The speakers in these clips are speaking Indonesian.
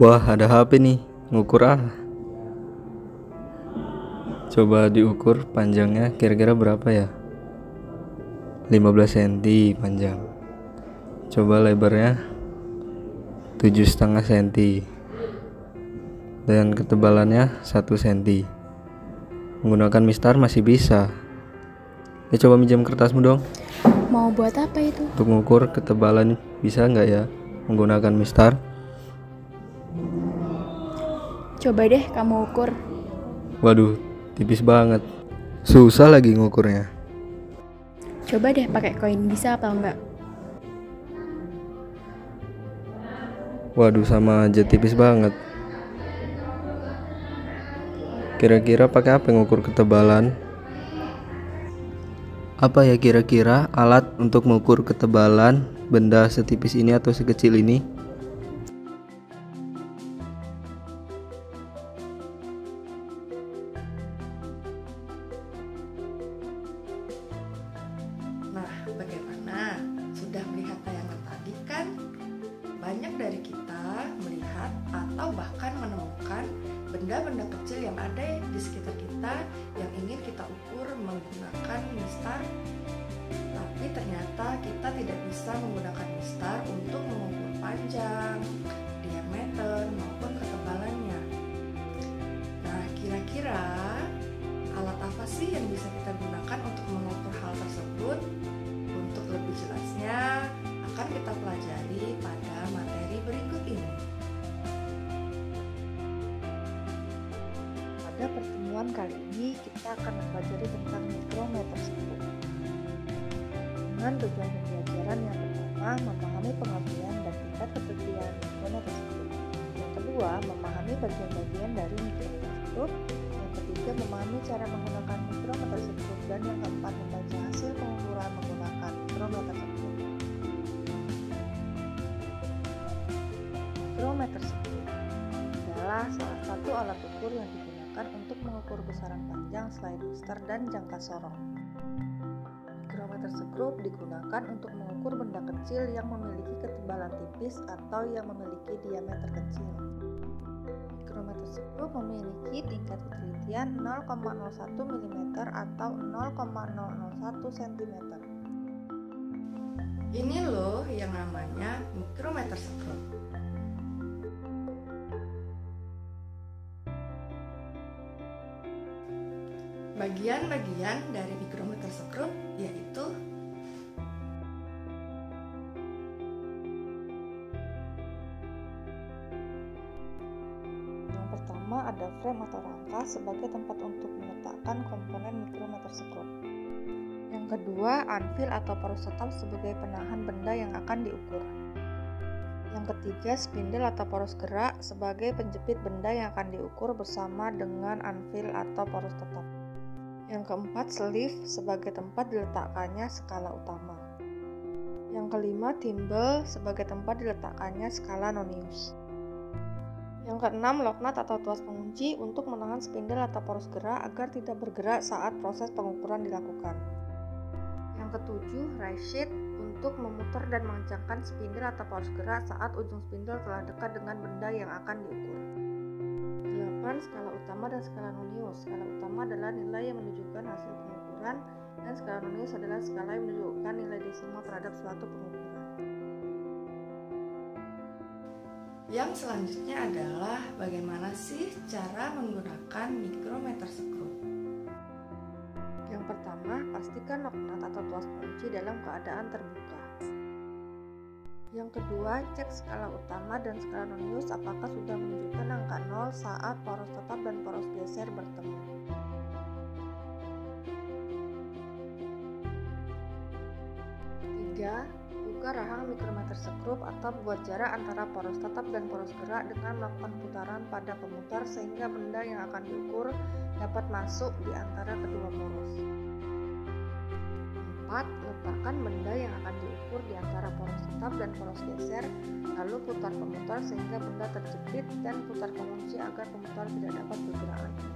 Wah, ada HP nih, ngukur ah. Coba diukur panjangnya kira-kira berapa ya? 15 cm panjang. Coba lebarnya 7,5 cm. Dan ketebalannya 1 cm. Menggunakan mistar masih bisa. Ya coba minjam kertasmu dong. Mau buat apa itu? Untuk mengukur ketebalan bisa nggak ya menggunakan mistar? Coba deh kamu ukur. Waduh, tipis banget. Susah lagi ngukurnya. Coba deh pakai koin, bisa apa enggak? Waduh, sama aja tipis banget. Kira-kira pakai apa ngukur ketebalan? Apa ya kira-kira alat untuk mengukur ketebalan benda setipis ini atau sekecil ini? Nah, bagaimana? Sudah melihat tayangan tadi kan? Banyak dari kita melihat atau bahkan menemukan benda-benda kecil yang ada di sekitar kita yang ingin kita ukur menggunakan mistar. Tapi ternyata kita tidak bisa menggunakan mistar untuk mengukur panjang, diameter, maupun ketebalannya. Nah, kira-kira alat apa sih yang bisa kita gunakan untuk mengukur hal tersebut? Untuk lebih jelasnya, akan kita pelajari pada materi berikut ini. Pada pertemuan kali ini, kita akan mempelajari tentang mikrometer sekup. Dengan tujuan pembelajaran yang pertama, memahami pengertian dan tingkat keterbatasan mikrometer sekup. Yang kedua, memahami bagian-bagian dari mikrometer sekup. Yang ketiga, memahami cara menggunakan mikrometer sekup. Dan yang keempat, membaca hasil pengukuran menggunakan mikrometer sekup. Mikrometer sekup adalah salah satu alat ukur yang digunakan untuk mengukur besaran panjang selain mistar dan jangka sorong. Mikrometer sekup digunakan untuk mengukur benda kecil yang memiliki ketebalan tipis atau yang memiliki diameter kecil. Mikrometer sekup memiliki tingkat ketelitian 0,01 mm atau 0,001 cm. Ini loh yang namanya mikrometer sekup. Bagian-bagian dari mikrometer sekup yaitu Yang pertama ada frame atau rangka sebagai tempat untuk meletakkan komponen mikrometer sekup. Yang kedua, anvil atau poros tetap sebagai penahan benda yang akan diukur. Yang ketiga, spindle atau poros gerak sebagai penjepit benda yang akan diukur bersama dengan anvil atau poros tetap. Yang keempat, sleeve sebagai tempat diletakkannya skala utama. Yang kelima, thimble sebagai tempat diletakkannya skala nonius. Yang keenam, locknut atau tuas pengunci untuk menahan spindle atau poros gerak agar tidak bergerak saat proses pengukuran dilakukan. Yang ketujuh, ratchet untuk memutar dan mengencangkan spindle atau poros gerak saat ujung spindle telah dekat dengan benda yang akan diukur. 8. Skala utama dan skala nonius. Skala utama adalah nilai yang menunjukkan hasil pengukuran dan skala nonius adalah skala yang menunjukkan nilai desimal terhadap suatu pengukuran. yang selanjutnya adalah bagaimana sih cara menggunakan mikrometer sekup. Yang pertama, pastikan locknut atau tuas kunci dalam keadaan terbuka. Yang kedua, cek skala utama dan skala nonius apakah sudah menunjukkan angka 0 saat poros tetap dan poros geser bertemu. Tiga, buka rahang mikrometer sekup atau buat jarak antara poros tetap dan poros gerak dengan melakukan putaran pada pemutar sehingga benda yang akan diukur dapat masuk di antara kedua poros. 4. Letakkan benda yang akan diukur di antara poros tetap dan poros geser, lalu putar pemutar sehingga benda terjepit dan putar pengunci agar pemutar tidak dapat bergerak lagi.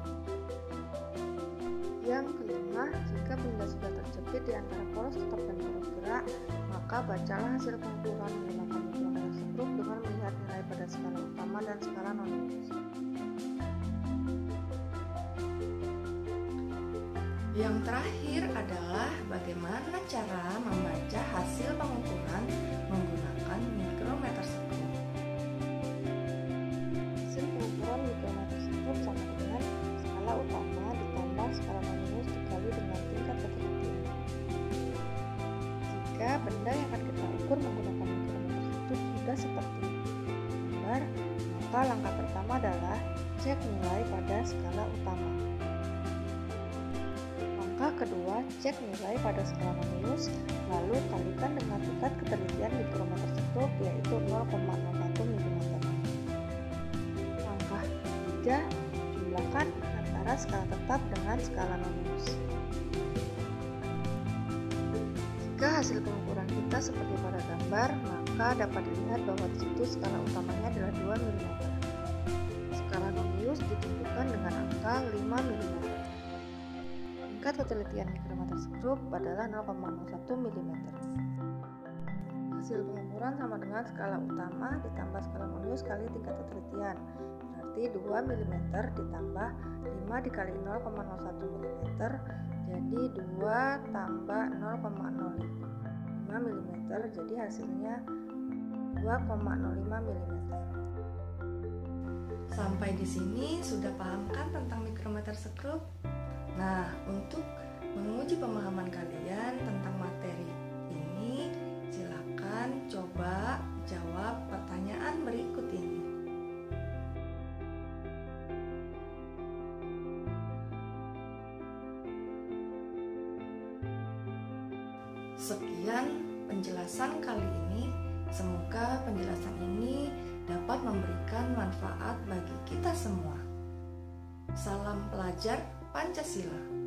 Yang kelima, jika benda sudah terjepit di antara poros tetap dan poros gerak, maka bacalah hasil pengukuran menggunakan mikrometer sekup dengan melihat nilai pada pada skala utama dan skala non-minus. Yang terakhir adalah bagaimana cara membaca hasil pengukuran menggunakan mikrometer sekrup. Hasil pengukuran mikrometer sekrup sama dengan skala utama ditambah skala non-minus dikali dengan tingkat ketelitian. Jika benda yang akan kita ukur menggunakan mikrometer sekrup sudah seperti gambar, maka langkah pertama adalah cek nilai pada skala utama. Langkah kedua, cek nilai pada skala non-minus, lalu kalikan dengan tingkat ketelitian mikrometer sekrup yaitu 0,01 mm. Langkah ketiga, jumlahkan antara skala tetap dengan skala non-minus. Jika hasil pengukuran kita seperti pada gambar, maka dapat dilihat bahwa di situ skala utamanya adalah 2 mm. Skala non-minus ditentukan dengan angka 5 mm. Tingkat ketelitian mikrometer sekrup adalah 0,01 mm. Hasil pengukuran sama dengan skala utama ditambah skala non-minus kali tingkat ketelitian, berarti 2 mm ditambah 5 dikali 0,01 mm, jadi 2 tambah 0,05 mm, jadi hasilnya 2,05 mm. Sampai di sini sudah paham kan tentang mikrometer sekrup? Nah, untuk menguji pemahaman kalian tentang materi ini, silakan coba jawab pertanyaan berikut ini. Sekian penjelasan kali ini. Semoga penjelasan ini dapat memberikan manfaat bagi kita semua. Salam pelajar Pancasila.